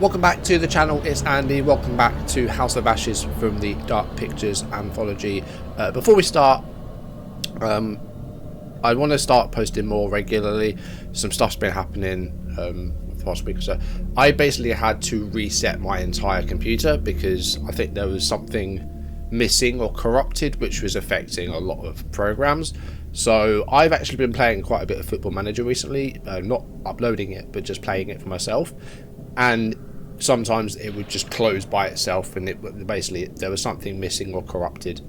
Welcome back to the channel, it's Andy. Welcome back to House of Ashes from the Dark Pictures Anthology. Before we start, I want to start posting more regularly. Some stuff's been happening the past week or so. I basically had to reset my entire computer because I think there was something missing or corrupted which was affecting a lot of programs. So I've actually been playing quite a bit of Football Manager recently, not uploading it but just playing it for myself, and sometimes it would just close by itself, and it basically there was something missing or corrupted,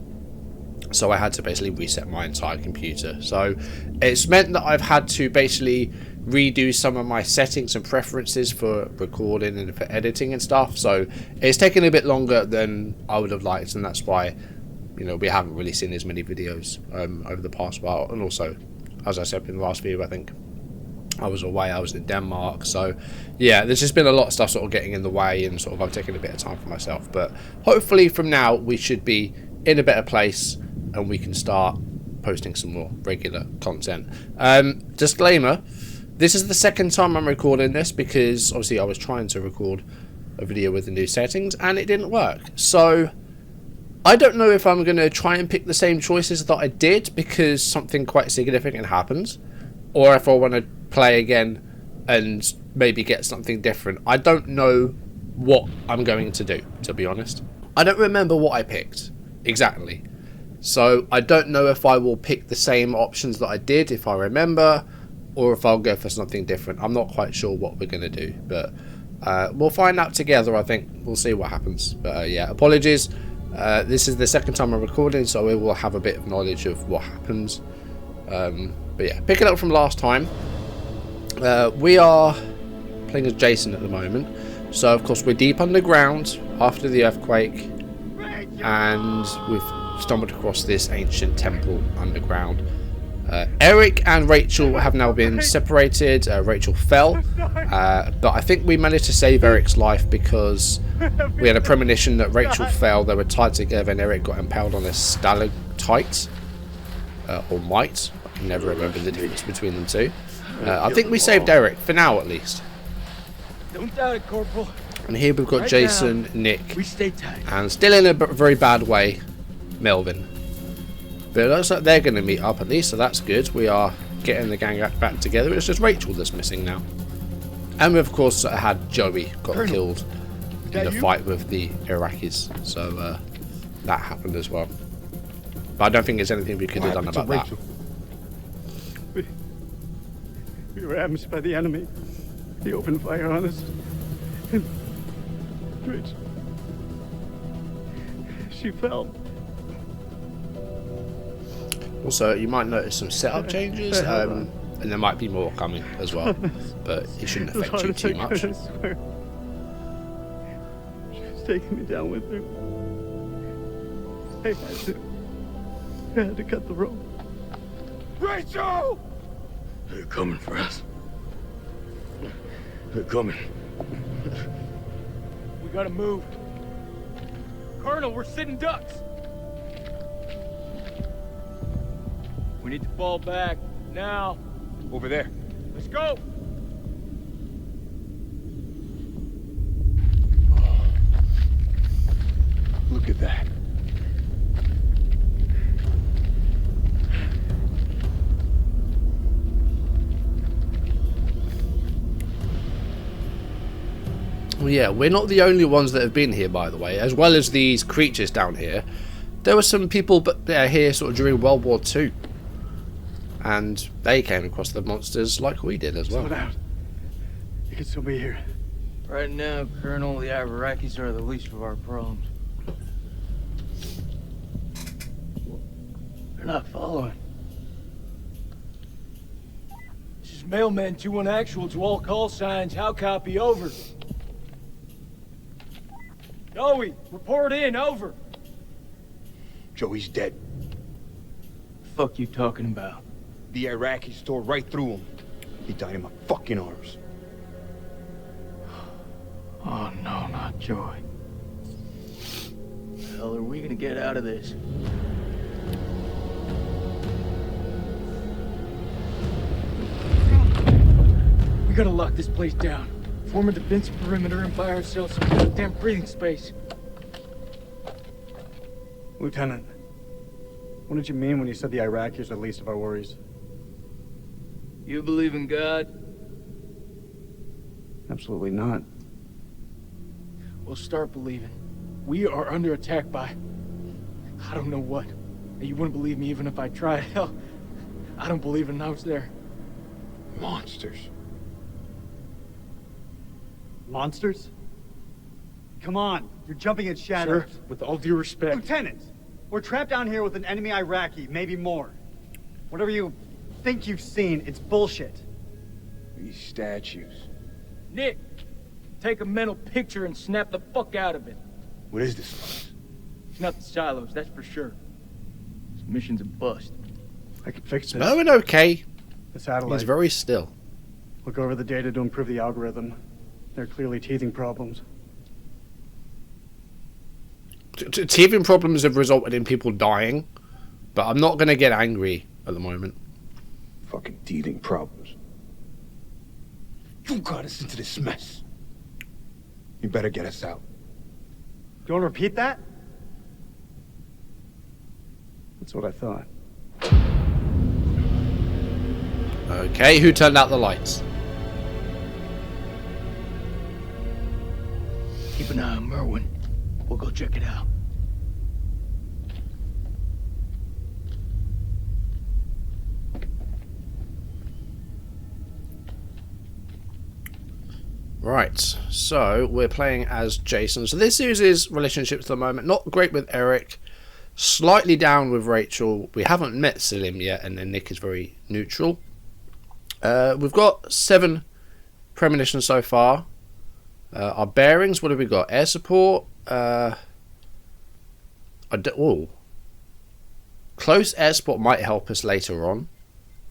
so I had to basically reset my entire computer. So it's meant that I've had to basically redo some of my settings and preferences for recording and for editing and stuff, so it's taken a bit longer than I would have liked, and that's why, you know, we haven't really seen as many videos over the past while. And also, as I said in the last video, I think I was away, I was in Denmark, so yeah, there's just been a lot of stuff sort of getting in the way, and sort of I'm taking a bit of time for myself. But hopefully from now we should be in a better place and we can start posting some more regular content. Disclaimer, this is the second time I'm recording this because obviously I was trying to record a video with the new settings and it didn't work. So I don't know if I'm going to try and pick the same choices that I did because something quite significant happens, or if I want to play again and maybe get something different. I don't know what I'm going to do, to be honest. I don't remember what I picked exactly, so I don't know if I will pick the same options that I did if I remember, or if I'll go for something different. I'm not quite sure what we're going to do, but we'll find out together. I think we'll see what happens. But yeah, apologies, this is the second time I'm recording, so we will have a bit of knowledge of what happens. But yeah, picking up from last time, we are playing as Jason at the moment. So of course we're deep underground after the earthquake, and we've stumbled across this ancient temple underground. Eric and Rachel have now been separated. Rachel fell, but I think we managed to save Eric's life because we had a premonition that Rachel fell. They were tied together and Eric got impaled on a stalactite, or mite. I can never remember the difference between them two. I think we saved Eric, for now at least. Don't doubt it, Corporal. And here we've got right Jason, now, Nick, we stay tight. And still in a very bad way, Melvin. But it looks like they're going to meet up at least, so that's good. We are getting the gang back together. It's just Rachel that's missing now. And we, of course, had Joey got killed in the fight with the Iraqis. So that happened as well. But I don't think there's anything we could have done about that. We were ambushed by the enemy. He opened fire on us. And Rich, she fell. Also, you might notice some setup changes, and there might be more coming as well. But it shouldn't affect you too much. I swear. She was taking me down with her. I had to cut the rope. Rachel! They're coming for us. They're coming. We gotta move. Colonel, we're sitting ducks. We need to fall back now. Over there. Let's go. Oh, look at that. Well, yeah, we're not the only ones that have been here, by the way. As well as these creatures down here, there were some people here sort of during World War II. And they came across the monsters like we did as well. Slow down. You can still be here. Right now, Colonel, the Iraqis are the least of our problems. They're not following. This is Mailman 2-1 actual to all call signs. How copy? Over. Joey, report in. Over. Joey's dead. The fuck you talking about? The Iraqis tore right through him. He died in my fucking arms. Oh no, not Joey. The hell are we gonna get out of this? We gotta lock this place down. Form a defense perimeter and buy ourselves some goddamn breathing space. Lieutenant, what did you mean when you said the Iraqis are the least of our worries? You believe in God? Absolutely not. Well, start believing. We are under attack by... I don't know what. And you wouldn't believe me even if I tried. Hell, I don't believe in I was there. Monsters. Monsters? Come on, you're jumping at shadows. Sir, with all due respect... Lieutenant, we're trapped down here with an enemy Iraqi, maybe more. Whatever you think you've seen, it's bullshit. These statues. Nick, take a mental picture and snap the fuck out of it. What is this place? It's not the silos, that's for sure. This mission's a bust. I can fix this. Merwin, okay. The satellite. He's very still. Look over the data to improve the algorithm. There are clearly teething problems. Teething problems have resulted in people dying, but I'm not going to get angry at the moment. Fucking teething problems. You got us into this mess. You better get us out. Do you want to repeat that? That's what I thought. Okay, who turned out the lights? Keep an eye on Merwin. We'll go check it out. Right, so we're playing as Jason. So this uses relationships at the moment. Not great with Eric. Slightly down with Rachel. We haven't met Salim yet, and then Nick is very neutral. We've got 7 premonitions so far. Our bearings, what have we got? Air support. Close air support might help us later on.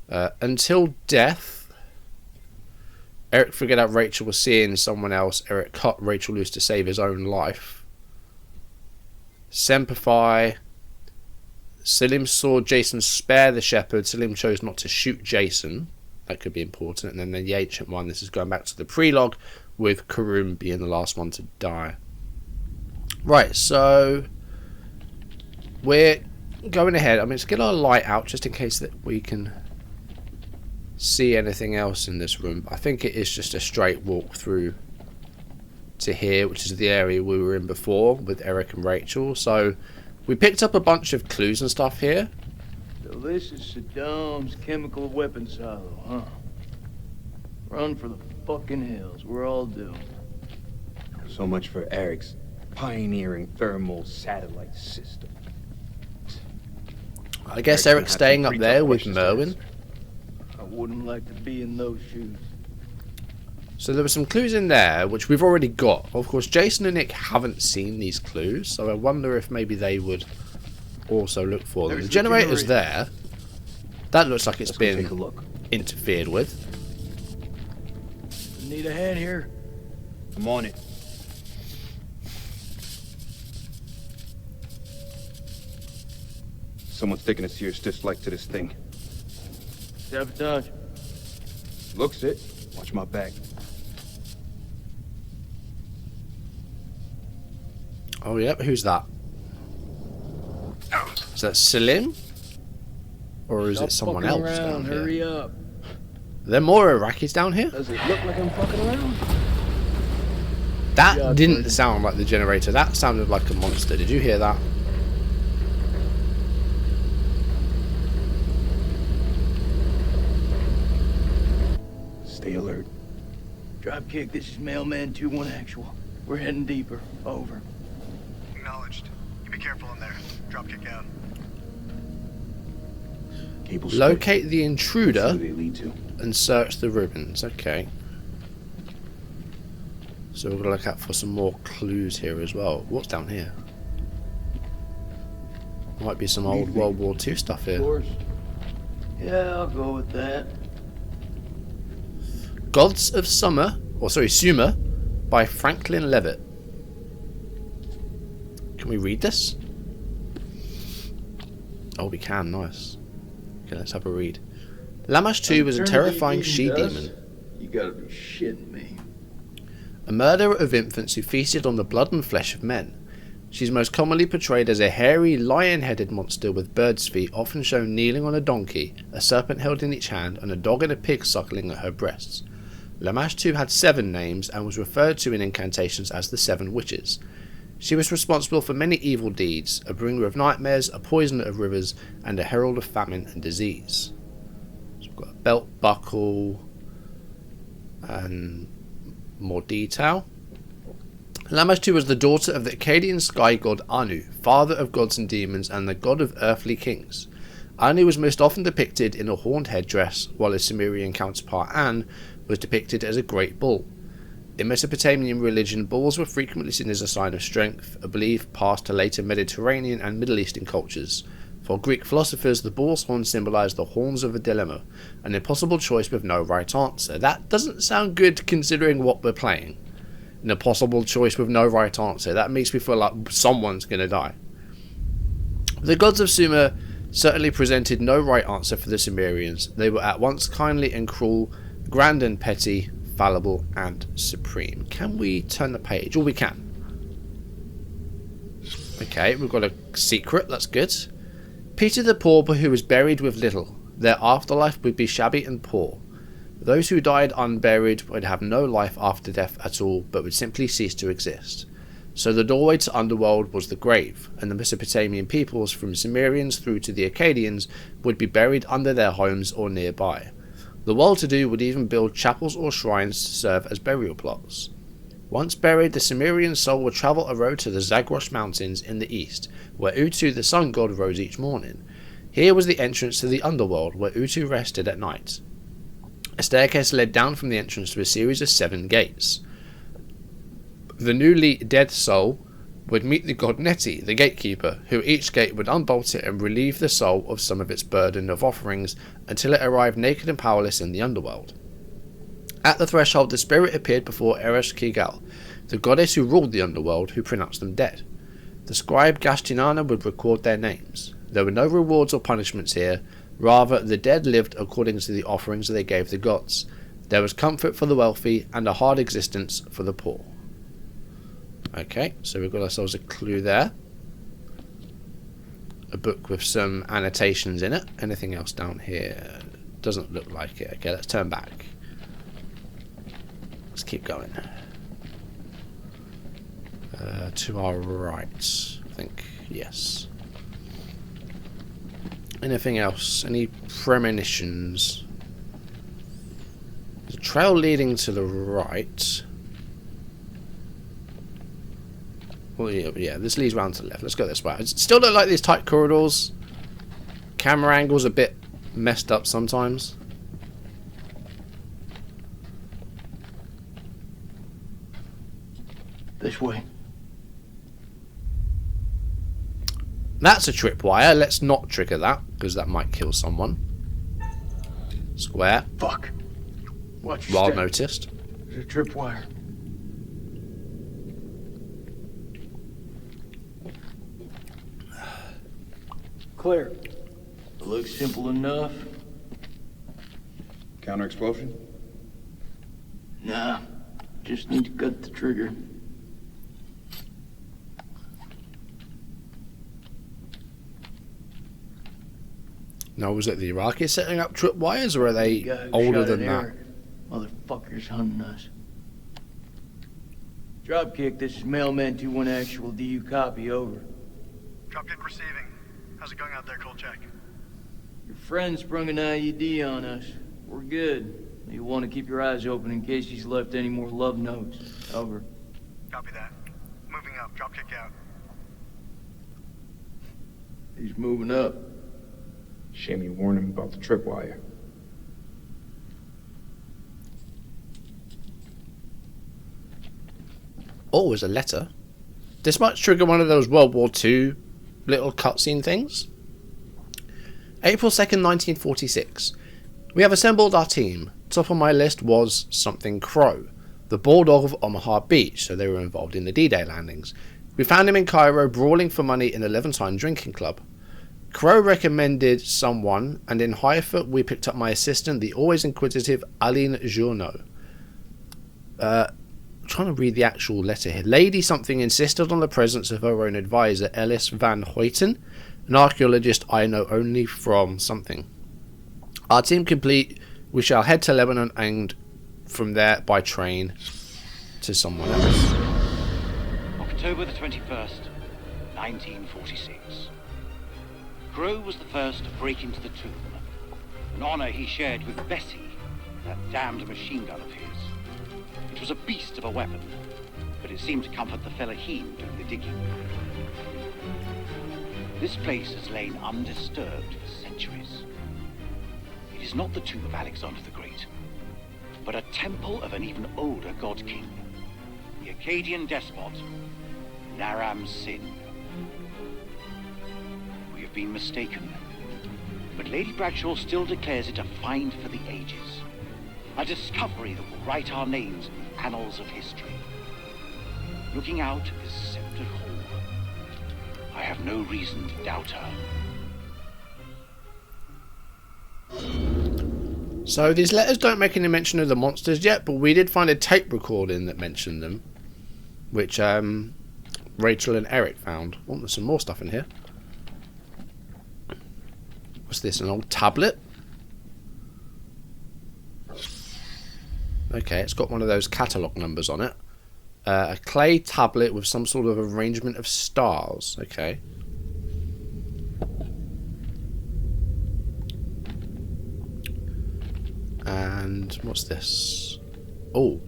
Until death. Eric figured out Rachel was seeing someone else. Eric cut Rachel loose to save his own life. Sempify. Salim saw Jason spare the shepherd. Salim chose not to shoot Jason. That could be important. And then the ancient one. This is going back to the prologue with Karum being the last one to die. Right, so we're going ahead. I'm going to get our light out just in case that we can see anything else in this room. I think it is just a straight walk through to here, which is the area we were in before with Eric and Rachel. So we picked up a bunch of clues and stuff here. So this is Saddam's chemical weapons silo, huh? Run for the fucking hills. We're all doomed. So much for Eric's pioneering thermal satellite system. I guess Eric's staying up there with Merwin. I wouldn't like to be in those shoes. So there were some clues in there, which we've already got. Of course, Jason and Nick haven't seen these clues, so I wonder if maybe they would also look for them. The generator's there. That looks like it's been interfered with. Need a hand here? I'm on it. Someone's taking a serious dislike to this thing. Sabotage. Looks it. Watch my back. Oh, yep. Who's that? Is that Salim? Or is it someone else down here? Hurry up. Are there more Iraqis down here? Does it look like I'm fucking around? That didn't sound like the generator. That sounded like a monster. Did you hear that? Stay alert. Dropkick, this is Mailman 2-1 actual. We're heading deeper. Over. Acknowledged. You be careful in there. Dropkick out. Cable Locate the intruder Who they lead to. and search the ribbons. Okay. So we're going to look out for some more clues here as well. What's down here? Might be some old World War II stuff Of here. course. Yeah, I'll go with that. Gods of Summer, or sorry, Sumer, by Franklin Levitt. Can we read this? Oh, we can. Nice. Okay, let's have a read. Lamash 2 was a terrifying she-demon. You gotta be shitting me. a murderer of infants who feasted on the blood and flesh of men. She's most commonly portrayed as a hairy, lion-headed monster with bird's feet, often shown kneeling on a donkey, a serpent held in each hand, and a dog and a pig suckling at her breasts. Lamashtu had 7 names and was referred to in incantations as the 7 Witches. She was responsible for many evil deeds, a bringer of nightmares, a poisoner of rivers, and a herald of famine and disease. So we've got a belt buckle and more detail. Lamashtu was the daughter of the Akkadian sky god Anu, father of gods and demons and the god of earthly kings. Anu was most often depicted in a horned headdress, while his Sumerian counterpart An was depicted as a great bull. In Mesopotamian religion, bulls were frequently seen as a sign of strength, a belief passed to later Mediterranean and Middle Eastern cultures. For Greek philosophers, the bull's horn symbolized the horns of a dilemma, an impossible choice with no right answer. That doesn't sound good considering what we're playing. An impossible choice with no right answer. That makes me feel like someone's going to die. The gods of Sumer certainly presented no right answer for the Sumerians. They were at once kindly and cruel, grand and petty, fallible and supreme. Can we turn the page? Oh, we can. Okay, we've got a secret. That's good. Peter the pauper who was buried with little. Their afterlife would be shabby and poor. Those who died unburied would have no life after death at all, but would simply cease to exist. So the doorway to underworld was the grave, and the Mesopotamian peoples, from Sumerians through to the Akkadians, would be buried under their homes or nearby. The well-to-do would even build chapels or shrines to serve as burial plots. Once buried, the Sumerian soul would travel a road to the Zagros Mountains in the east, where Utu the sun god rose each morning. Here was the entrance to the underworld, where Utu rested at night. A staircase led down from the entrance to a series of 7 gates. The newly dead soul would meet the god Neti, the gatekeeper, who each gate would unbolt it and relieve the soul of some of its burden of offerings until it arrived naked and powerless in the underworld. At the threshold, the spirit appeared before Eresh Kigal, the goddess who ruled the underworld, who pronounced them dead. The scribe Gashtinana would record their names. There were no rewards or punishments here. Rather, the dead lived according to the offerings they gave the gods. There was comfort for the wealthy and a hard existence for the poor. Okay, so we've got ourselves a clue there. A book with some annotations in it. Anything else down here? Doesn't look like it. Okay, let's turn back. Let's keep going. To our right, I think. Yes. Anything else? Any premonitions? There's a trail leading to the right. Well, yeah, this leads round to the left. Let's go this way. I still don't like these tight corridors. Camera angle's a bit messed up sometimes. This way. That's a tripwire. Let's not trigger that, because that might kill someone. Square. Fuck. Watch your Well step. noticed. There's a tripwire. Clear. Looks simple enough. Counter explosion? Nah. Just need to cut the trigger. Now, was it the Iraqis setting up tripwires, or are they Guy who older shot than at that? Eric. Motherfuckers hunting us. Dropkick, this is Mailman 2-1 actual. Do you copy? Over. Dropkick receiving. How's it going out there, Kolchak? Your friend sprung an IED on us. We're good. You'll want to keep your eyes open in case he's left any more love notes. Over. Copy that. Moving up. Dropkick out. He's moving up. Shame you warned him about the tripwire. Oh, there's a letter. This might trigger one of those World War II little cutscene things. April 2nd, 1946. We have assembled our team. Top on my list was something Crow, the bulldog of Omaha Beach, so they were involved in the D-Day landings. We found him in Cairo brawling for money in a Levantine drinking club. Crow recommended someone, and in Haifa we picked up my assistant, the always inquisitive Aline Journeau. I'm trying to read the actual letter here. Lady something insisted on the presence of her own advisor, Ellis van Hoyten, an archaeologist I know only from something. Our team complete. We shall head to Lebanon and from there by train to someone else. October the 21st, 1946. Crow was the first to break into the tomb, an honor he shared with Bessie, that damned machine gun of his. It was a beast of a weapon, but it seemed to comfort the fellaheen doing the digging. This place has lain undisturbed for centuries. It is not the tomb of Alexander the Great, but a temple of an even older god king, the Akkadian despot, Naram Sin. We have been mistaken, but Lady Bradshaw still declares it a find for the ages, a discovery that will write our names in the annals of history. Looking out at this sceptred hall, I have no reason to doubt her. So these letters don't make any mention of the monsters yet, but we did find a tape recording that mentioned them, which Rachel and Eric found. Oh, there's some more stuff in here. What's this, an old tablet? Okay, it's got one of those catalogue numbers on it. A clay tablet with some sort of arrangement of stars. Okay. And what's this? Oh.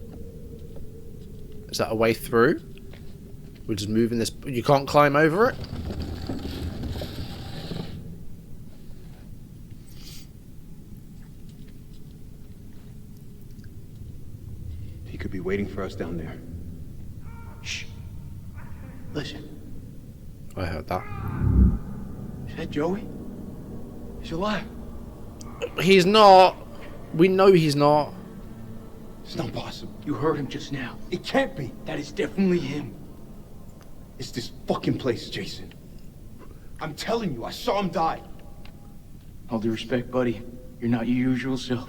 Is that a way through? We're just moving this. You can't climb over it? He could be waiting for us down there. Shh. Listen. I heard that. Is that Joey? He's alive. He's not. We know he's not. It's not possible. You heard him just now. It can't be. That is definitely him. It's this fucking place, Jason. I'm telling you, I saw him die. All due respect, buddy, you're not your usual self.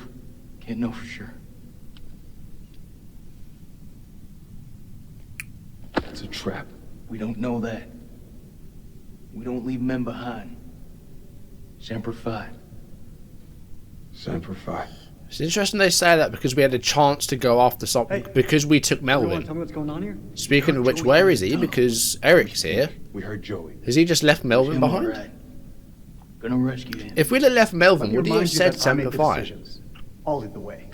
Can't know for sure. It's a trap. We don't know that. We don't leave men behind. Semper Fi. Semper Fi. It's interesting they say that because we had a chance to go after something. Hey, because we took Everyone, Melvin. tell me what's going on here. Speaking of which, where is he? Because Eric's here. We heard Joey. Has he just left Melvin Him behind? all right. Gonna rescue him. If we'd have left Melvin, Let me would he have remind you said that I make Semper the Fi? decisions. I'll lead the way.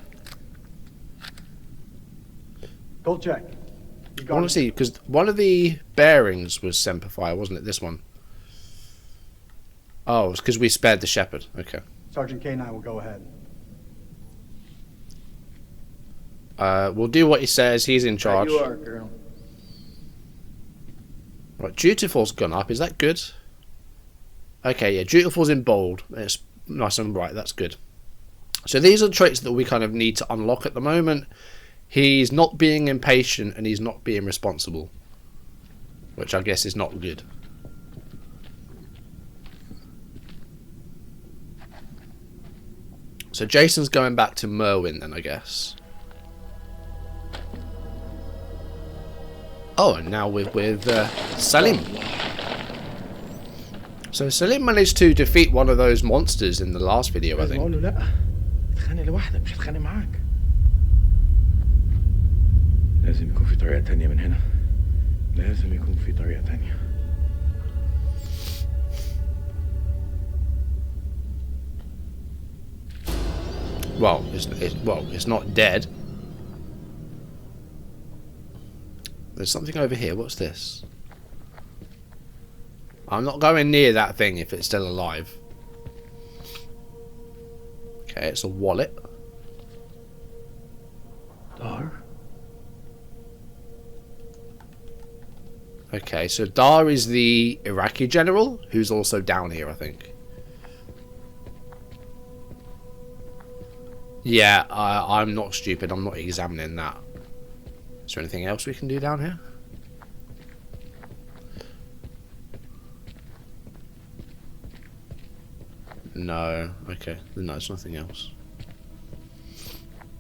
Gold check. You I got want it? to see, because one of the bearings was Semper Fi, wasn't it? This one. Oh, it's because we spared the shepherd. Okay. Sergeant K9 will go ahead. We'll do what he says. He's in Right charge. you are, girl. Right, Dutiful's gone up. Is that good? Okay, yeah, Dutiful's in bold. It's nice and bright. That's good. So these are traits that we kind of need to unlock at the moment. He's not being impatient and he's not being responsible, which I guess is not good. So Jason's going back to Merwin then, I guess. Oh, and now with Salim. So Salim managed to defeat one of those monsters in the last video, I think. اقول له لا اتخانق لوحدك مش هتخانق معاك. لازم يكون في طريقة تانية من هنا. لازم يكون في طريقة تانية. Well, it's not dead. There's something over here. What's this? I'm not going near that thing if it's still alive. Okay, it's a wallet. Dar? Okay, so Dar is the Iraqi general, who's also down here, I think. Yeah, I'm not stupid. I'm not examining that. Is there anything else we can do down here? No. Okay. No, there's nothing else.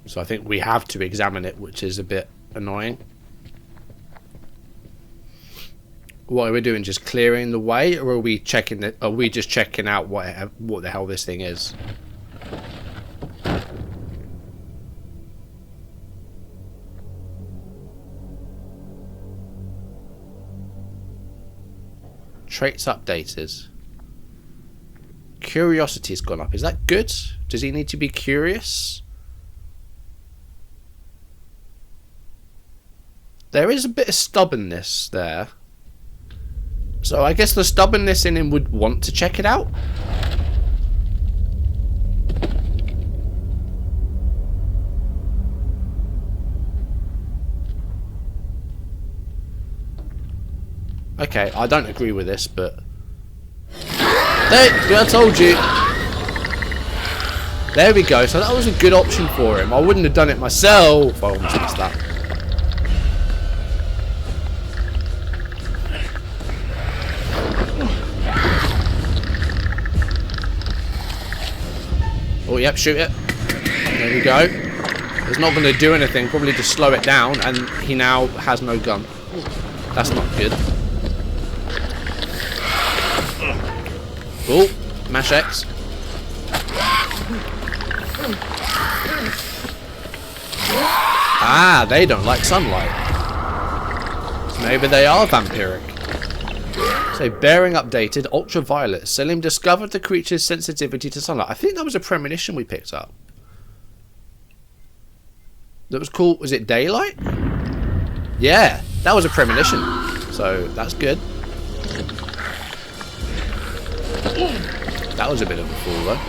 So I think we have to examine it, which is a bit annoying. What are we doing? Just clearing the way, or are we checking it? Are we just checking out what the hell this thing is? Traits updated. Curiosity's gone up. Is that good? Does he need to be curious? There is a bit of stubbornness there. So I guess the stubbornness in him would want to check it out. Okay, I don't agree with this, but... Hey, I told you. There we go. So that was a good option for him. I wouldn't have done it myself. I almost missed that. Oh, yep, shoot it. There we go. It's not going to do anything. Probably just slow it down, and he now has no gun. That's not good. Oh, mash X. Ah, they don't like sunlight. So maybe they are vampiric. So, bearing updated, ultraviolet. Salim discovered the creature's sensitivity to sunlight. I think that was a premonition we picked up. That was cool. Was it daylight? Yeah, that was a premonition. So, that's good. That was a bit of a fool, though.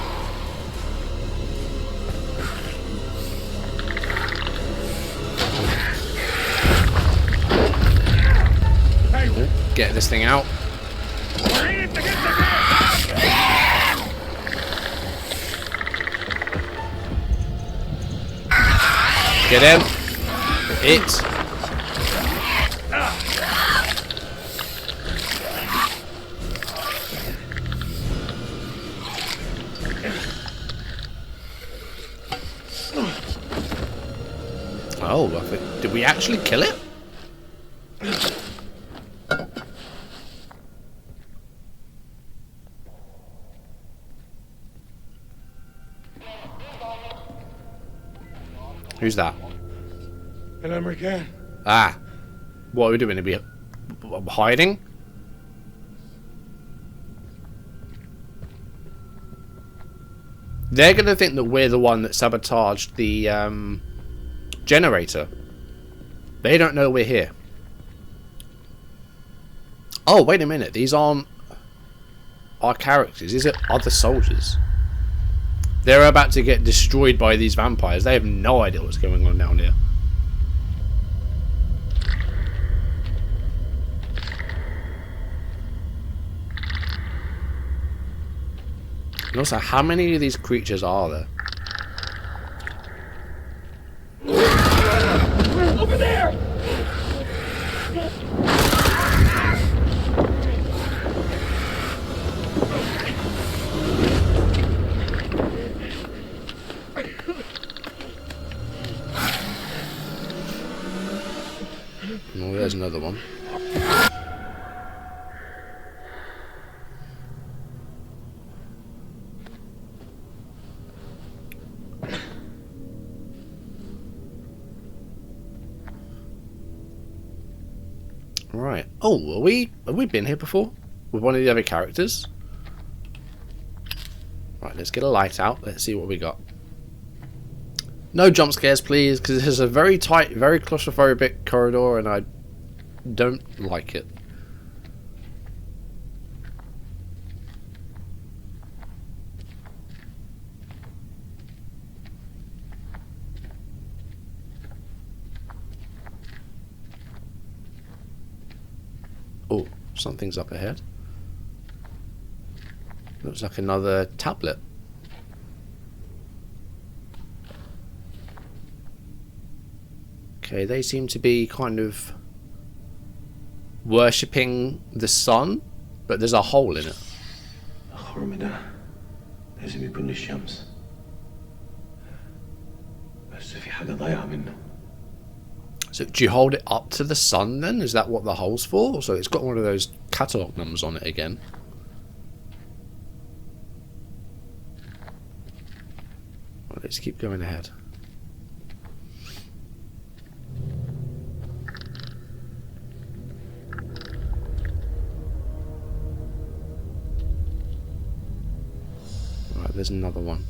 Get this thing out. Get him. It. Oh, I think, did we actually kill it? Who's that? An American. Ah. What are we doing? Are we hiding? They're going to think that we're the one that sabotaged the generator. They don't know we're here. Oh, wait a minute. These aren't our characters. These are other soldiers. They're about to get destroyed by these vampires. They have no idea what's going on down here. And also, how many of these creatures are there? Over there! Oh, there's another one. Right. Oh, have we been here before? With one of the other characters? Right, let's get a light out. Let's see what we got. No jump scares, please, because this is a very tight, very claustrophobic corridor, and I don't like it. Oh, something's up ahead. Looks like another tablet. Okay, they seem to be kind of worshipping the sun, but there's a hole in it. لازم يكون للشمس بس في حاجة ضايعة منه. So do you hold it up to the sun then? Is that what the hole's for? So it's got one of those catalogue numbers on it again. Well, let's keep going ahead. Right, there's another one.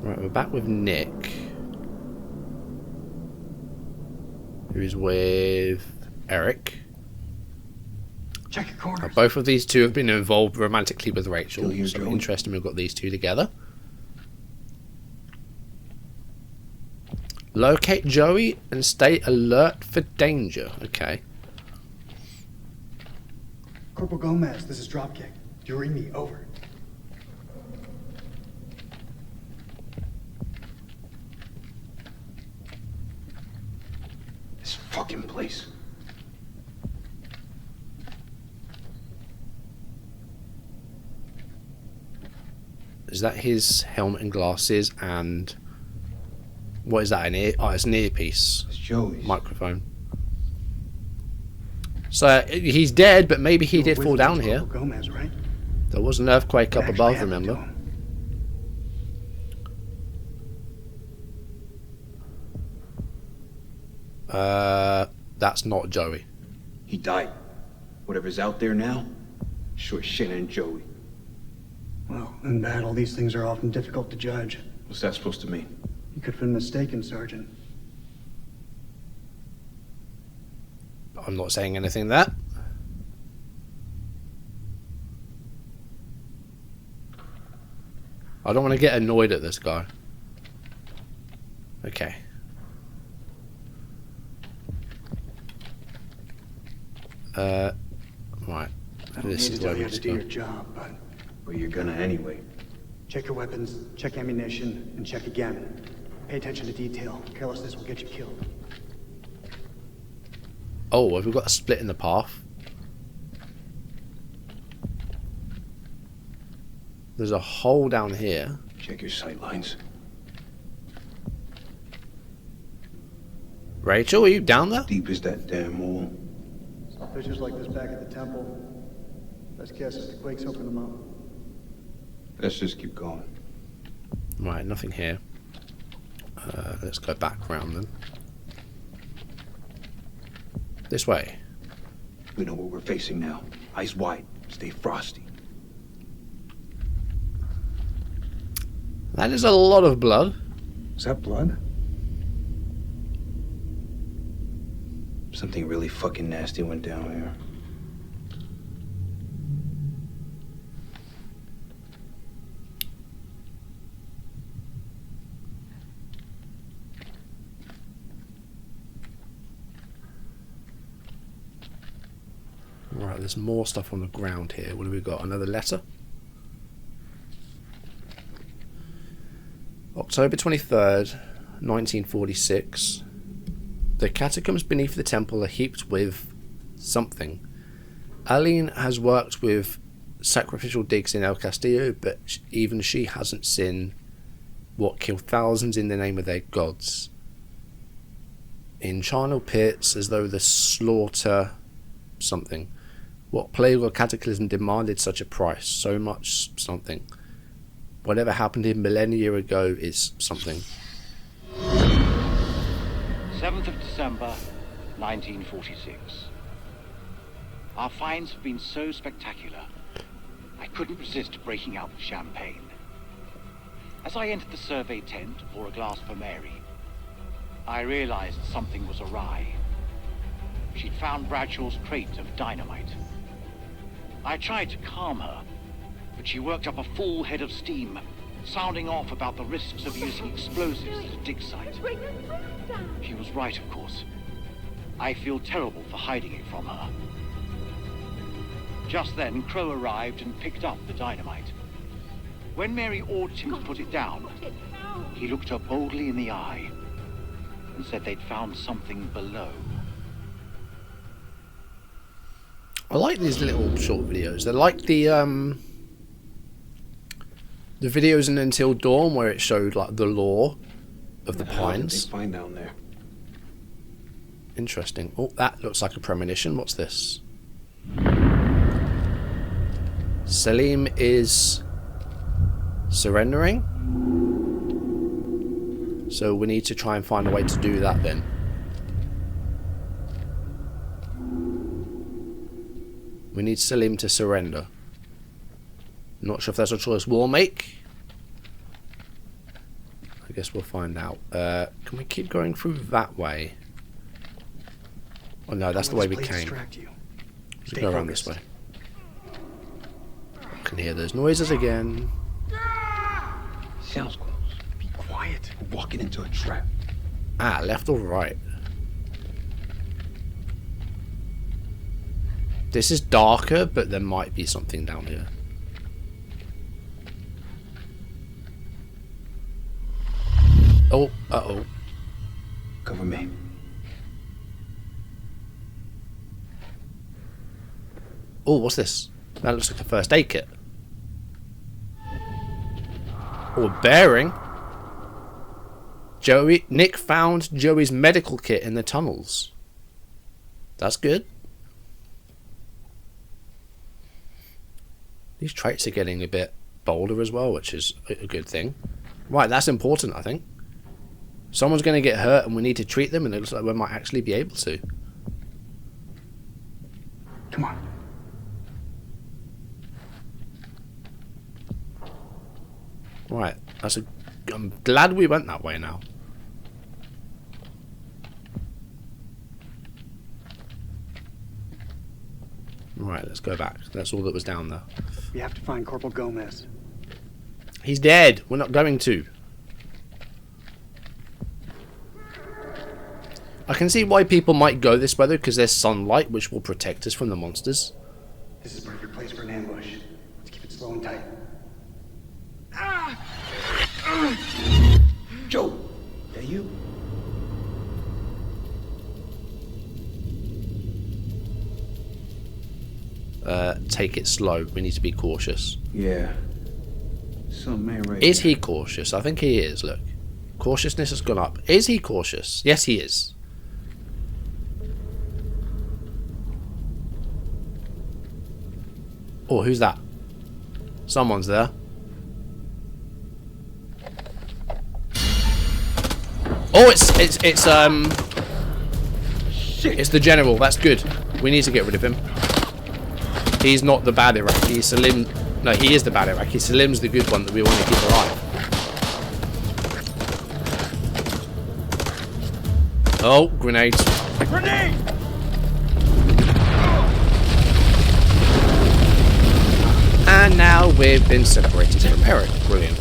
Right, we're back with Nick, who's with Eric. Check your corners. Now, both of these two have been involved romantically with Rachel, Still here, so Joey? interesting we've got these two together. Locate Joey and stay alert for danger. Okay. Corporal Gomez, this is Dropkick. Do you read me? Over. This fucking place. Is that his helmet and glasses and what is that? An ear? Oh, it's an earpiece. It's Joey's. Microphone. So he's dead, but maybe he You were did with fall me, down Corporal here. Gomez, right? There was an earthquake What up actually above, happened to remember? him? That's not Joey. He died. Whatever's out there now, sure shit ain't Joey. Well, in battle, these things are often difficult to judge. What's that supposed to mean? You could have been mistaken, Sergeant. I'm not saying anything that. I don't want to get annoyed at this guy. Okay. Right. I don't This need is to where tell we you how to do your start. job, but Well, you're gonna anyway. check your weapons, check ammunition, and check again. Pay attention to detail. Carelessness will get you killed. Oh, have we got a split in the path? There's a hole down here. Check your sight lines. Rachel, are you down there? Deep as that damn hole. Saw pictures like this back at the temple. Best guess is the quakes opened them up. Let's just keep going. Right, nothing here. Let's go back round then. This way. We know what we're facing now. Eyes wide. Stay frosty. That is a lot of blood. Is that blood? Something really fucking nasty went down here. Right, there's more stuff on the ground here. What have we got? Another letter? October 23rd, 1946. The catacombs beneath the temple are heaped with something. Aline has worked with sacrificial digs in El Castillo, but even she hasn't seen what killed thousands in the name of their gods. In charnel pits, as though the slaughter something. What plague or cataclysm demanded such a price? So much something. Whatever happened here millennia ago is something. 7th of December, 1946. Our finds have been so spectacular, I couldn't resist breaking out with champagne. As I entered the survey tent to pour a glass for Mary, I realized something was awry. She'd found Bradshaw's crate of dynamite. I tried to calm her, but she worked up a full head of steam, sounding off about the risks of using explosives at a dig site. She was right, of course. I feel terrible for hiding it from her. Just then, Crow arrived and picked up the dynamite. When Mary ordered him to put it down, he looked her boldly in the eye and said they'd found something below. I like these little short videos. They're like the videos in Until Dawn where it showed like the lore of the pines. What did they find down there? Interesting. Oh, that looks like a premonition. What's this? Salim is surrendering. So we need to try and find a way to do that then. We need Salim to surrender. Not sure if that's a choice we'll make. I guess we'll find out. Can we keep going through that way? Oh no, that's the way we came. Let's go around this way. I can hear those noises again. Sounds close. Be quiet. We're walking into a trap. Ah, left or right? This is darker, but there might be something down here. Oh, uh-oh. Cover me. Oh, what's this? That looks like a first aid kit. Or bearing. Nick found Joey's medical kit in the tunnels. That's good. These traits are getting a bit bolder as well, which is a good thing. Right, that's important, I think. Someone's going to get hurt and we need to treat them, and it looks like we might actually be able to. Come on. Right, I'm glad we went that way now. Right, let's go back. That's all that was down there. We have to find Corporal Gomez. He's dead. We're not going to. I can see why people might go this way though, because there's sunlight which will protect us from the monsters. This is a perfect place for an ambush. Let's keep it slow and tight. Joe, that you? Take it slow. We need to be cautious. Yeah. Some man right Is there. he cautious? I think he is, look. Cautiousness has gone up. Is he cautious? Yes, he is. Oh, who's that? Someone's there. Oh, it's the general. That's good. We need to get rid of him. He's not the bad Iraqi. Salim. No, he is the bad Iraqi. Salim's the good one that we want to keep alive. Oh, grenades. Grenade! And now we've been separated from Eric. Brilliant.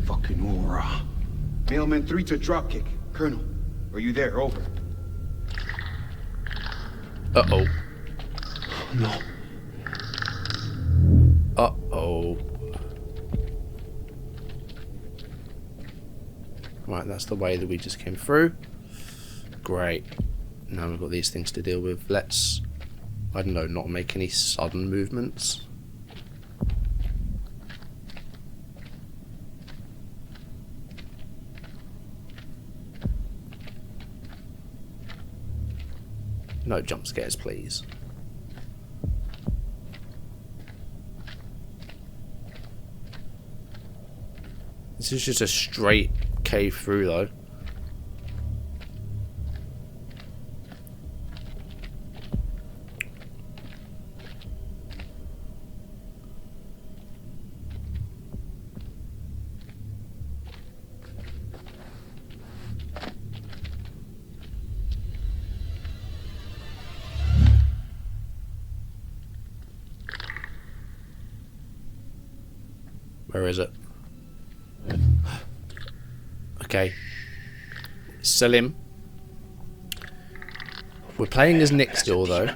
Fucking hoorah. Mailman 3 to dropkick. Colonel, are you there? Over. Uh-oh. No. Uh-oh. Right, that's the way that we just came through. Great. Now we've got these things to deal with. Let's, I don't know, not make any sudden movements. No jump scares, please. This is just a straight cave through, though. Where is it? Okay. Salim. We're playing as Nick still, though.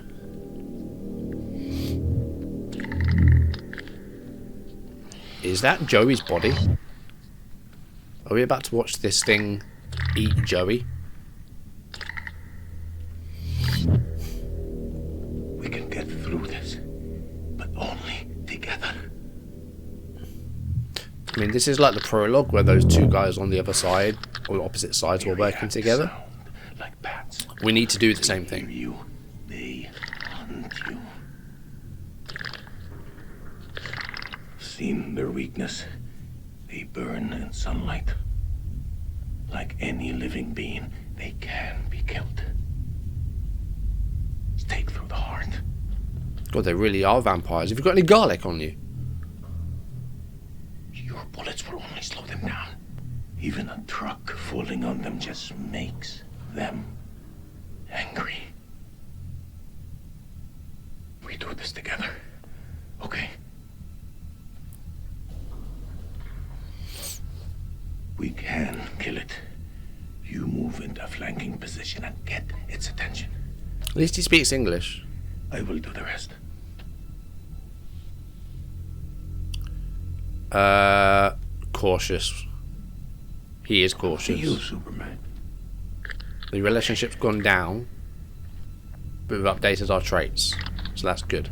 Is that Joey's body? Are we about to watch this thing eat Joey? through this, but only together. I mean, this is like the prologue where those two guys on the other side, or opposite sides, were working together. Like bats. We need to do the same thing. You, they hunt you. Seen their weakness. They burn in sunlight. Like any living being, they can be killed. Stake through the heart. God, they really are vampires. Have you got any garlic on you? Your bullets will only slow them down. Even a truck falling on them just makes them angry. We do this together, okay? We can kill it. You move into a flanking position and get its attention. At least he speaks English. I will do the rest. Cautious. He is cautious. You, Superman. The relationship's gone down, but we've updated our traits, so that's good.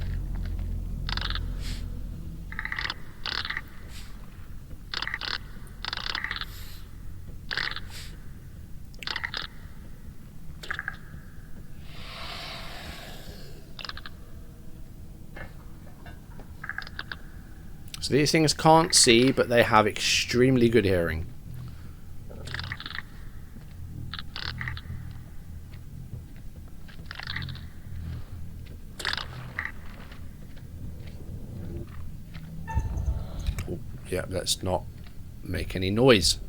So these things can't see, but they have extremely good hearing. Oh, yeah, let's not make any noise.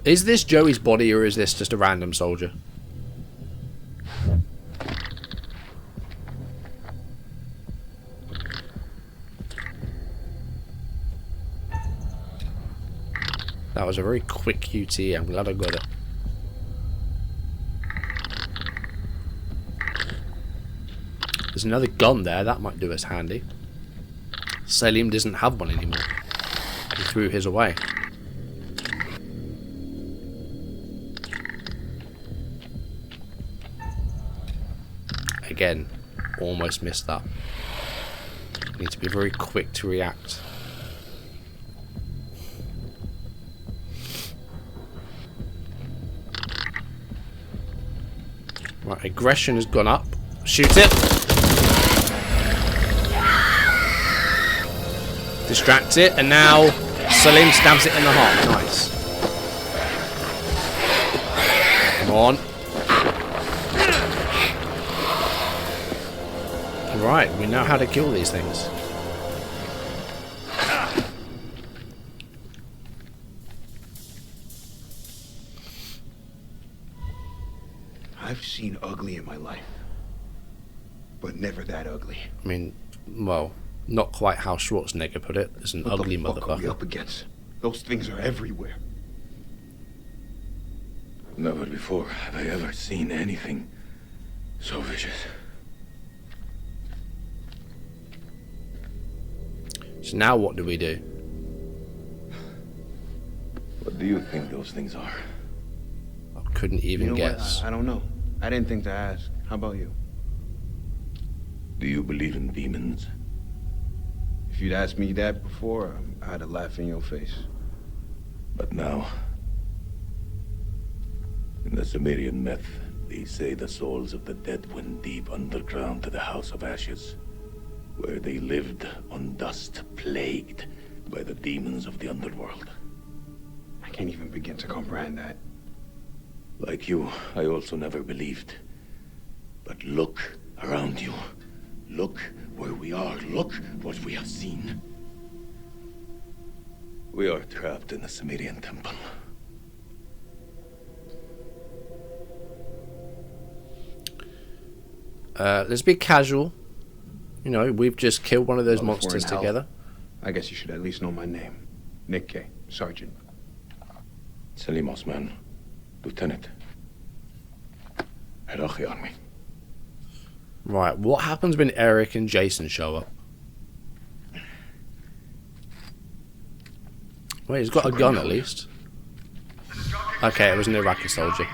Is this Joey's body, or is this just a random soldier? That was a very quick QT. I'm glad I got it. There's another gun there. That might do us handy. Salim doesn't have one anymore. He threw his away. Again, almost missed that. Need to be very quick to react. Right, aggression has gone up. Shoot it! Distract it, and now Salim stabs it in the heart. Nice. Come on. Right, we know how to kill these things. I've seen ugly in my life, but never that ugly. I mean, well, not quite how Schwarzenegger put it. It's an ugly What the fuck are we motherfucker. up against? Those things are everywhere. Never before have I ever seen anything so vicious. So now what do we do? What do you think those things are? I couldn't even guess. I don't know. I didn't think to ask. How about you? Do you believe in demons? If you'd asked me that before, I'd have laughed in your face. But now, in the Sumerian myth, they say the souls of the dead went deep underground to the House of Ashes, where they lived on dust, plagued by the demons of the underworld. I can't even begin to comprehend that. Like you, I also never believed. But look around you. Look where we are. Look what we have seen. We are trapped in the Sumerian temple. Let's be casual. You know, we've just killed one of those Well, if we're monsters in hell, together. I guess you should at least know my name. Nick K, Sergeant. Salim Osman, Lieutenant. Iraqi Army. Right, what happens when Eric and Jason show up? Wait, he's got a gun at least. Okay, it was an Iraqi soldier.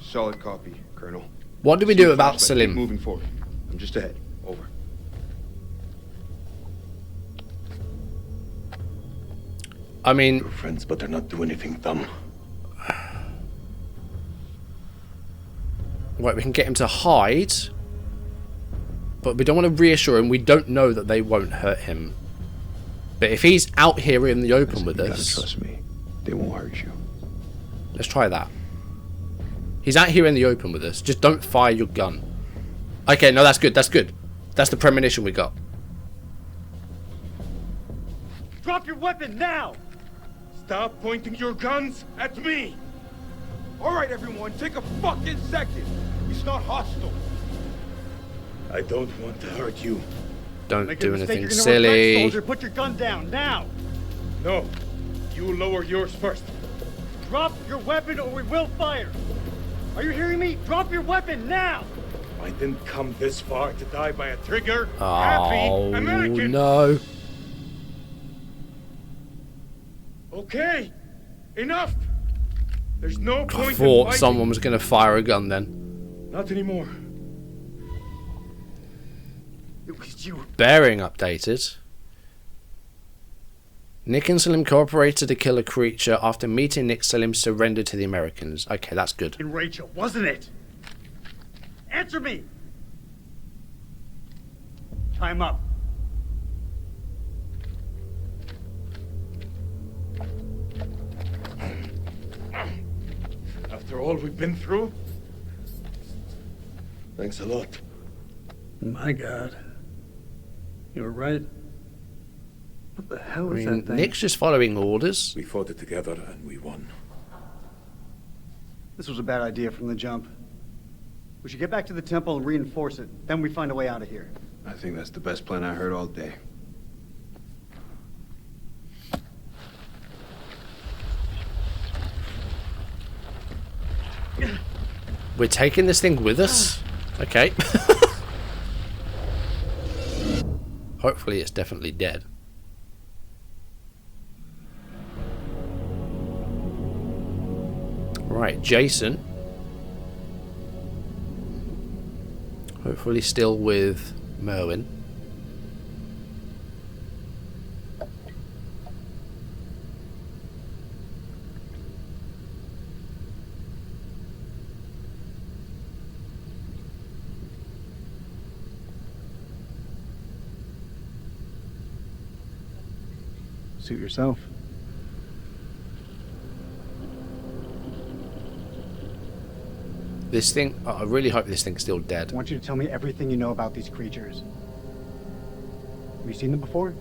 Solid copy, Colonel. What do we do about Salim? Keep moving forward. I'm just ahead. Over. I mean... We're friends, but they're not doing anything dumb. Right, we can get him to hide. But we don't want to reassure him. We don't know that they won't hurt him. But if he's out here in the open with us... Trust me. They won't hurt you. Let's try that. He's out here in the open with us. Just don't fire your gun. Okay, no, that's good. That's good. That's the premonition we got. Drop your weapon now! Stop pointing your guns at me! All right, everyone, take a fucking second. It's not hostile. I don't want to hurt you. Don't do anything You're gonna silly. regret, soldier. Put your gun down now! No, you lower yours first. Drop your weapon or we will fire! Are you hearing me? Drop your weapon now! I didn't come this far to die by a trigger. Oh, Happy American. no. Okay, enough. There's no I point in thought fighting. someone was going to fire a gun then. Not anymore. It was you. Bearing updated. Nick and Salim cooperated to kill a creature. After meeting Nick, Salim surrendered to the Americans. Okay, that's good. And Rachel, wasn't it? Answer me! Time up. After all we've been through? Thanks a lot. My God. You were right. What the hell I is mean, that thing? Nick's just following orders. We fought it together and we won. This was a bad idea from the jump. We should get back to the temple and reinforce it. Then we find a way out of here. I think that's the best plan I heard all day. We're taking this thing with us? Okay. Hopefully it's definitely dead. Right, Jason. Hopefully still with Merwin. Suit yourself. This thing, I really hope this thing's still dead. I want you to tell me everything you know about these creatures. Have you seen them before? Do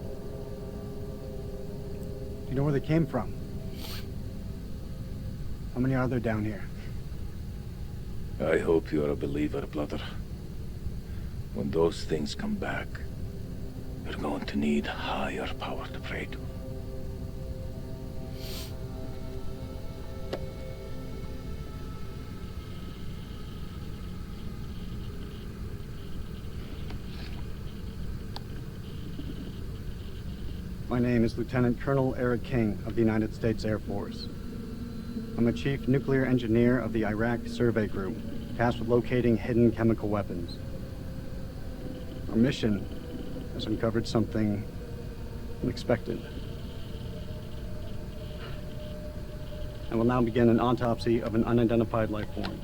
you know where they came from? How many are there down here? I hope you're a believer, brother. When those things come back, you're going to need higher power to pray to. My name is Lieutenant Colonel Eric King of the United States Air Force. I'm a chief nuclear engineer of the Iraq Survey Group, tasked with locating hidden chemical weapons. Our mission has uncovered something unexpected. I will now begin an autopsy of an unidentified life form.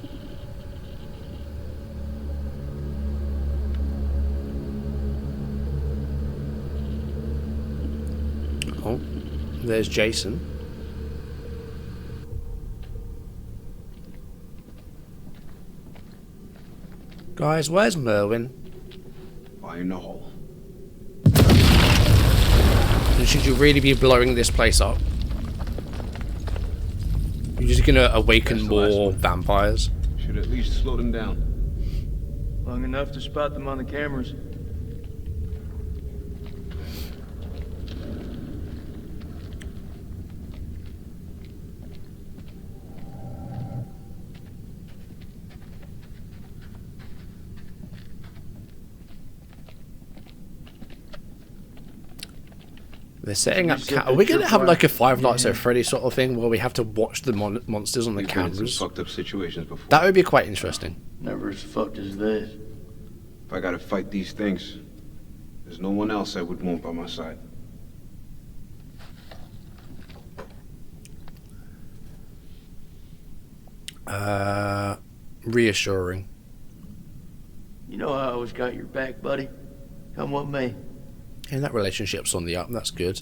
Oh, there's Jason. Guys, where's Merwin? Fire in the hole. And should you really be blowing this place up? You're just gonna awaken more vampires. Should at least slow them down. Long enough to spot them on the cameras. They're setting up. Are we going to have like a Five Nights at Freddy sort of thing where we have to watch the monsters on the We've been in cameras? some fucked up situations before. That would be quite interesting. Never as fucked as this. If I gotta fight these things, there's no one else I would want by my side. Reassuring. You know I always got your back, buddy. Come with me. And that relationship's on the up. That's good.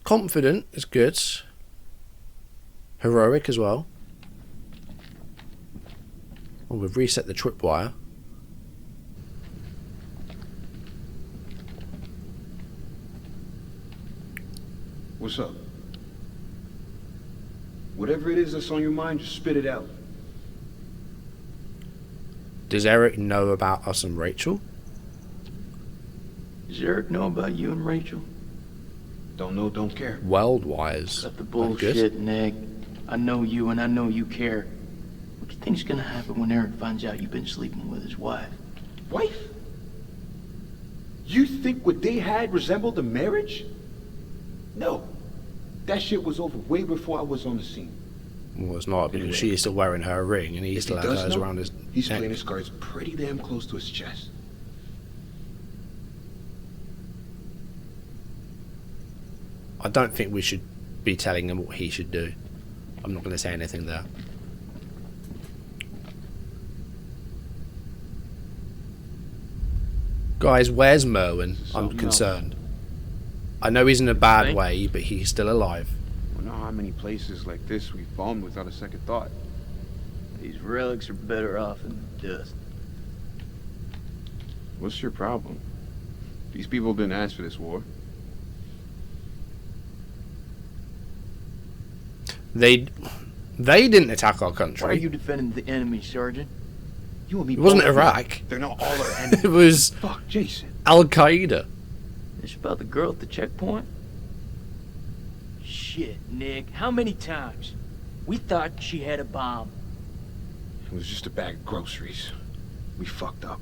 Confident is good. Heroic as well. Oh, we've reset the tripwire. What's up? Whatever it is that's on your mind, just spit it out. Does Eric know about us and Rachel? Does Eric know about you and Rachel? Don't know, don't care. World-wise. Cut the bullshit, Nick. I know you and I know you care. What do you think's gonna happen when Eric finds out you've been sleeping with his wife? Wife? You think what they had resembled a marriage? No. That shit was over way before I was on the scene. Well, it's not, because she's still wearing her ring and he still has hers around his He's neck. playing his cards pretty damn close to his chest. I don't think we should be telling him what he should do. I'm not going to say anything there. Guys, where's Merwin? I'm concerned. I know he's in a bad way, but he's still alive. I don't know how many places like this we've bombed without a second thought. These relics are better off in dust. What's your problem? These people didn't ask for this war. They didn't attack our country. Why are you defending the enemy, Sergeant? You and me It wasn't both. Iraq. They're not all our enemies. It was Fuck, Jason. Al Qaeda. It's about the girl at the checkpoint? Shit, Nick. How many times? We thought she had a bomb. It was just a bag of groceries. We fucked up.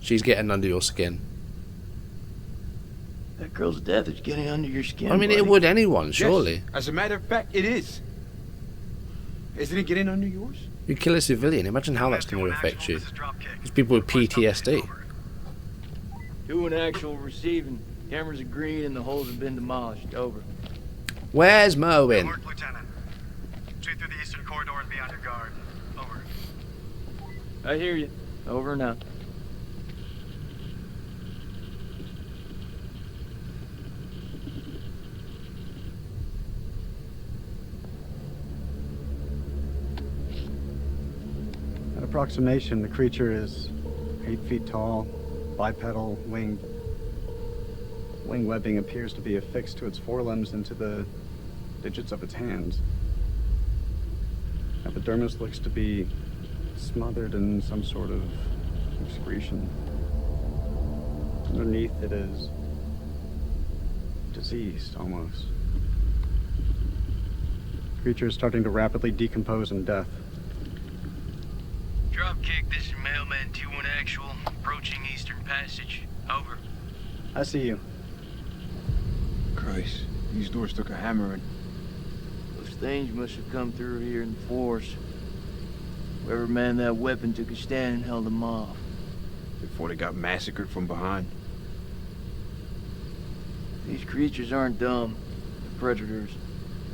She's getting under your skin. That girl's death is getting under your skin. I mean, it buddy. would anyone, surely. Yes, as a matter of fact, it is. Isn't it getting under yours? You kill a civilian, imagine how that's going to affect you. There's people with PTSD. Doing actual receiving. Cameras are green and the holes have been demolished. Over. Where's Merwin? Mark, Lieutenant. Straight through the eastern corridor and beyond your guard. Over. I hear you. Over and out. At approximation, the creature is 8 feet tall, bipedal, winged. Wing webbing appears to be affixed to its forelimbs into the digits of its hands. Epidermis looks to be smothered in some sort of excretion. Underneath it is diseased, almost. The creature is starting to rapidly decompose in death. Dropkick, this is Mailman 2-1 Actual, approaching Eastern Passage. Over. I see you. Christ, these doors took a hammering. Those things must have come through here in force. Whoever manned that weapon took a stand and held them off. Before they got massacred from behind. These creatures aren't dumb. They're predators.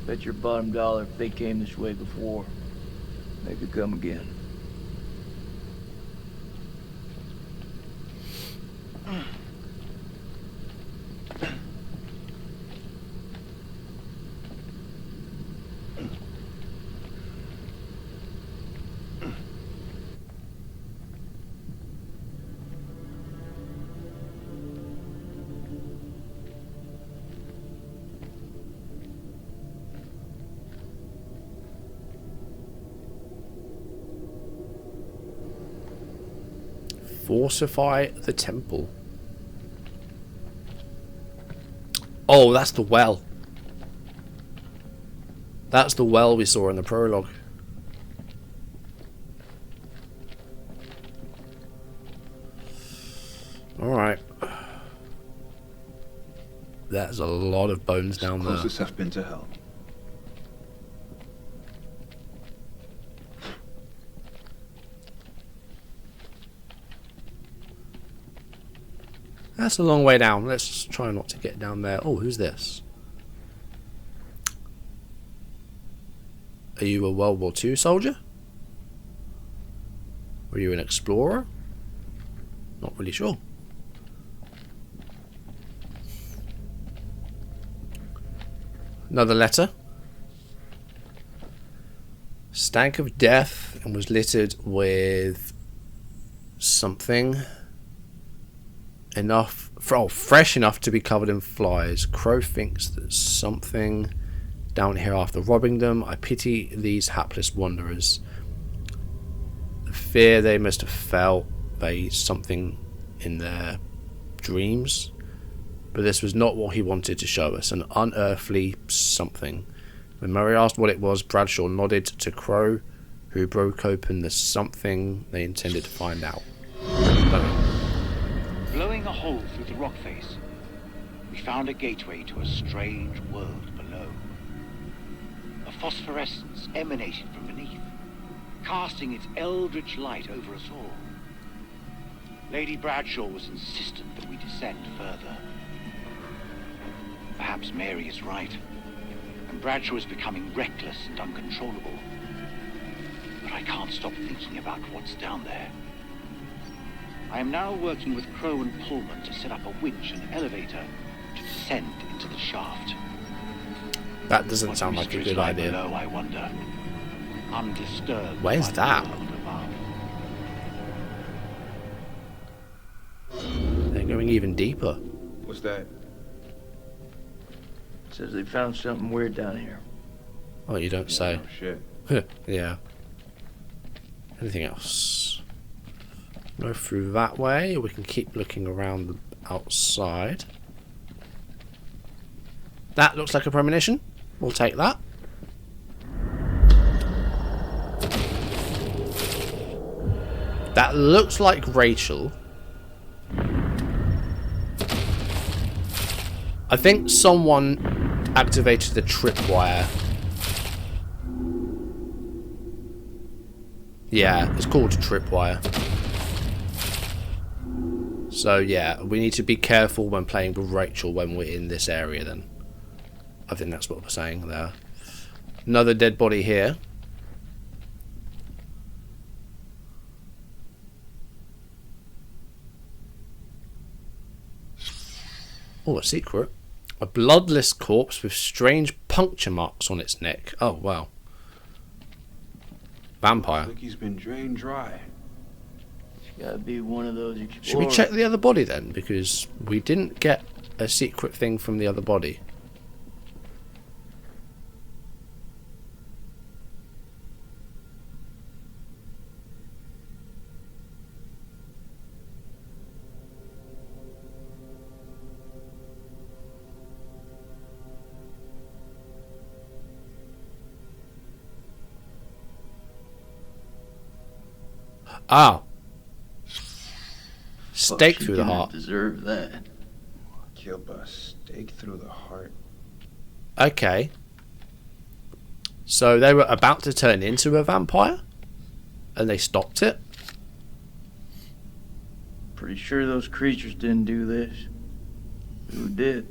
Bet your bottom dollar if they came this way before, they could come again. Fortify the temple. Oh, that's the well. That's the well we saw in the prologue. There's a lot of bones down there. Closest I've been to hell. That's a long way down. Let's try not to get down there. Oh, who's this? Are you a World War II soldier? Are you an explorer? Not really sure. Another letter. Stank of death and was littered with something enough, fresh enough to be covered in flies. Crow thinks there's something down here after robbing them. I pity these hapless wanderers. The fear they must have felt by something in their dreams. But this was not what he wanted to show us. An unearthly something. When Murray asked what it was, Bradshaw nodded to Crow, who broke open the something they intended to find out. Blowing a hole through the rock face, we found a gateway to a strange world below. A phosphorescence emanated from beneath, casting its eldritch light over us all. Lady Bradshaw was insistent that we descend further. Perhaps Mary is right, and Bradshaw is becoming reckless and uncontrollable. But I can't stop thinking about what's down there. I am now working with Crow and Pullman to set up a winch and elevator to descend into the shaft. That doesn't sound like a good idea. Below, I wonder. Undisturbed. Where's that? They're going even deeper. What's that? Says they found something weird down here. Oh, you don't say. Oh, shit. Yeah. Anything else? Go through that way, or we can keep looking around the outside. That looks like a premonition. We'll take that. That looks like Rachel. I think someone activated the tripwire. Yeah, it's called a tripwire. So yeah, we need to be careful when playing with Rachel when we're in this area then. I think that's what we're saying there. Another dead body here. Oh, a secret. A bloodless corpse with strange puncture marks on its neck. Oh, wow. Vampire. Looks like he's been drained dry. It's gotta be one of those explorers. Should we check the other body then? Because we didn't get a secret thing from the other body. Ah. Stake through the heart. Deserve that. Killed by a stake through the heart. Okay. So they were about to turn into a vampire? And they stopped it? Pretty sure those creatures didn't do this. Who did?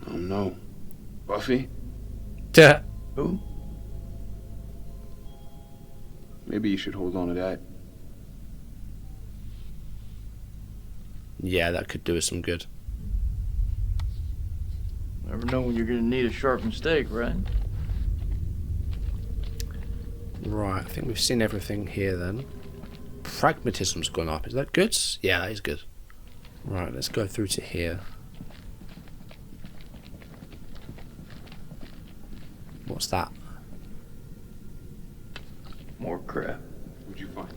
I don't know. Buffy? Yeah. Who? Maybe you should hold on to that. Yeah, that could do us some good. Never know when you're gonna need a sharpened stake, right? Right, I think we've seen everything here then. Pragmatism's gone up. Is that good? Yeah, that is good. Right, let's go through to here. What's that? More crap. What'd you find?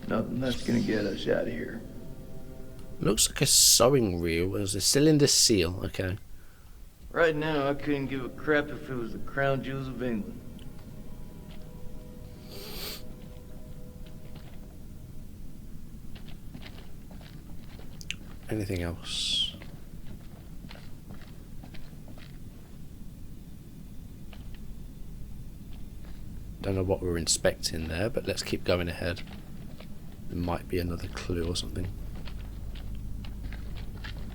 Nothing that's gonna get us out of here. Looks like a sewing reel. There's a cylinder seal. Okay. Right now, I couldn't give a crap if it was the crown jewels of England. Anything else? Don't know what we're inspecting there, but let's keep going ahead. There might be another clue or something.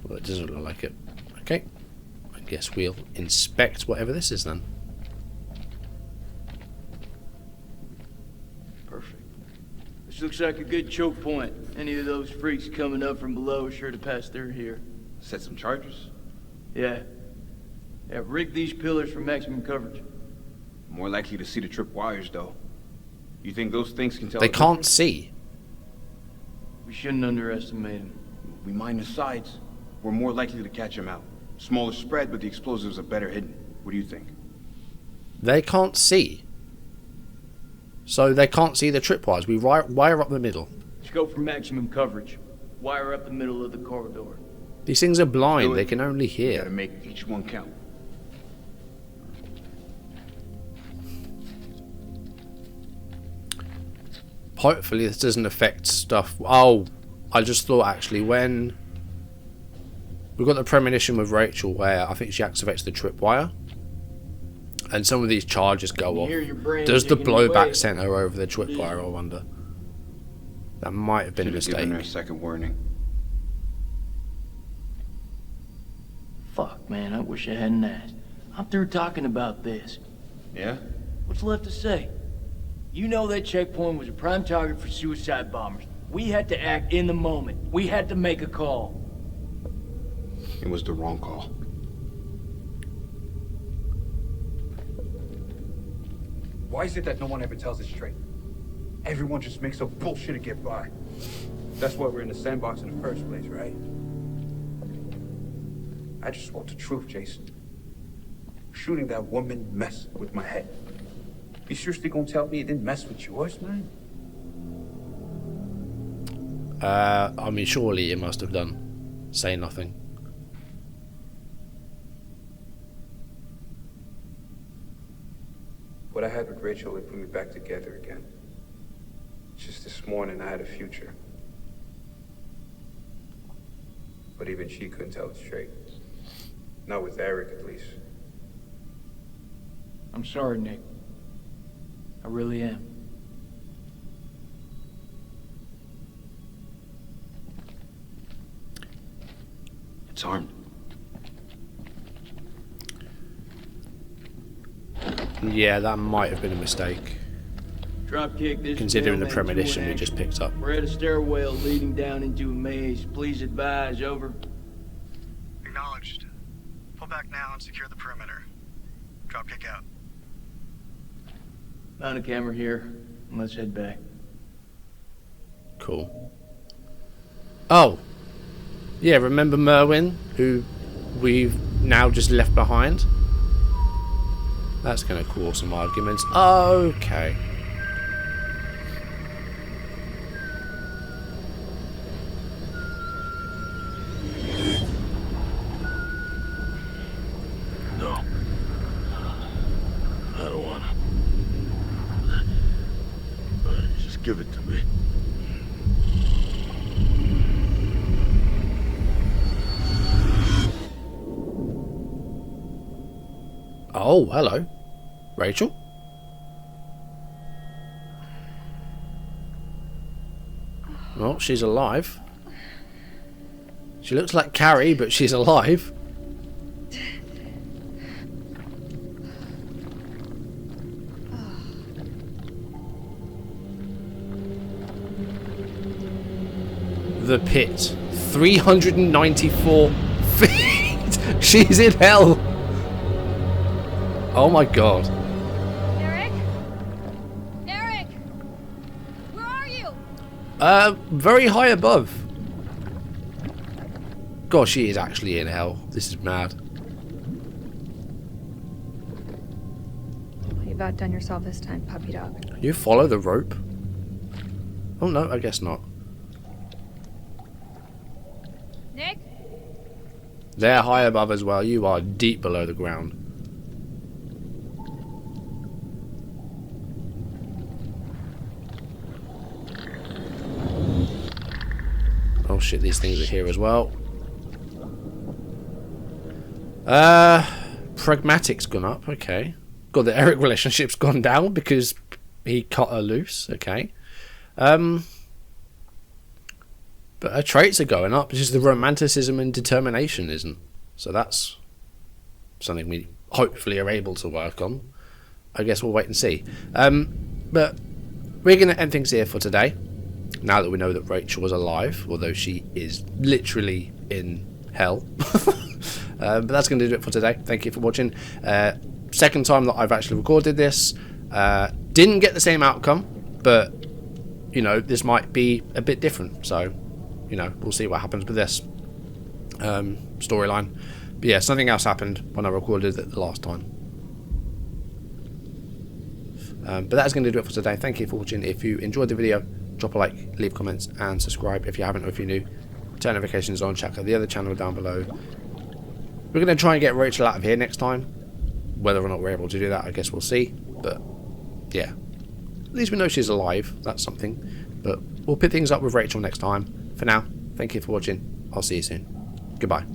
Well, it doesn't look like it. Okay. I guess we'll inspect whatever this is then. Perfect. This looks like a good choke point. Any of those freaks coming up from below are sure to pass through here. Set some charges? Yeah. Yeah, rig these pillars for maximum coverage. More likely to see the trip wires, though. You think those things can tell? They can't see. We shouldn't underestimate them. We mine the sides. We're more likely to catch them out. Smaller spread, but the explosives are better hidden. What do you think? They can't see. So they can't see the tripwires. We wire up the middle. Let's go for maximum coverage. Wire up the middle of the corridor. These things are blind. They can only You hear. gotta make each one count. Hopefully this doesn't affect stuff. Oh, I just thought actually when we've got the premonition with Rachel where I think she activates the tripwire and some of these charges go off. Does the blowback send her over the tripwire, I wonder? That might have been a mistake. Given her a second warning. Fuck, man, I wish I hadn't asked. I'm through talking about this. Yeah? What's left to say? You know that checkpoint was a prime target for suicide bombers. We had to act in the moment. We had to make a call. It was the wrong call. Why is it that no one ever tells it straight? Everyone just makes up bullshit to get by. That's why we're in the sandbox in the first place, right? I just want the truth, Jason. Shooting that woman messed with my head. You seriously gonna tell me it didn't mess with yours, man? I mean, surely it must have done. Say nothing. What I had with Rachel, it put me back together again. Just this morning, I had a future. But even she couldn't tell it straight. Not with Eric, at least. I'm sorry, Nick. I really am. It's armed. Yeah, that might have been a mistake. Dropkick this. Considering the mailman premonition to we an just action. picked up. We're at a stairwell leading down into a maze. Please advise, over. Acknowledged. Pull back now and secure the perimeter. Dropkick out. Mount a camera here, and let's head back. Cool. Oh. Yeah, remember Merwin, who we've now just left behind? That's going to cause some arguments. Okay. No. I don't want to. Just give it to me. Oh, hello. Rachel? Well, she's alive. She looks like Carrie, but she's alive. The pit. 394 feet! She's in hell! Oh my god. Eric? Eric! Where are you? Very high above. God, she is actually in hell. This is mad. You've outdone yourself this time, puppy dog. You follow the rope? Oh no, I guess not. Nick? They're high above as well. You are deep below the ground. Oh shit, these things are here as well. Pragmatic's gone up, okay. God, the Eric relationship's gone down because he cut her loose. Okay. But her traits are going up. It's just the romanticism and determination isn't. So that's something we hopefully are able to work on. I guess we'll wait and see. But we're going to end things here for today. Now that we know that Rachel was alive, although she is literally in hell. But that's going to do it for today. Thank you for watching. Second time that I've actually recorded this. Didn't get the same outcome, but you know, this might be a bit different. So, you know, we'll see what happens with this storyline. But yeah, something else happened when I recorded it the last time. But that's going to do it for today. Thank you for watching. If you enjoyed the video, drop a like, leave comments, and subscribe if you haven't or if you're new. Turn notifications on. Check out the other channel down below. We're going to try and get Rachel out of here next time. Whether or not we're able to do that, I guess we'll see. But yeah, at least we know she's alive. That's something. But we'll pick things up with Rachel next time. For now, thank you for watching. I'll see you soon. Goodbye.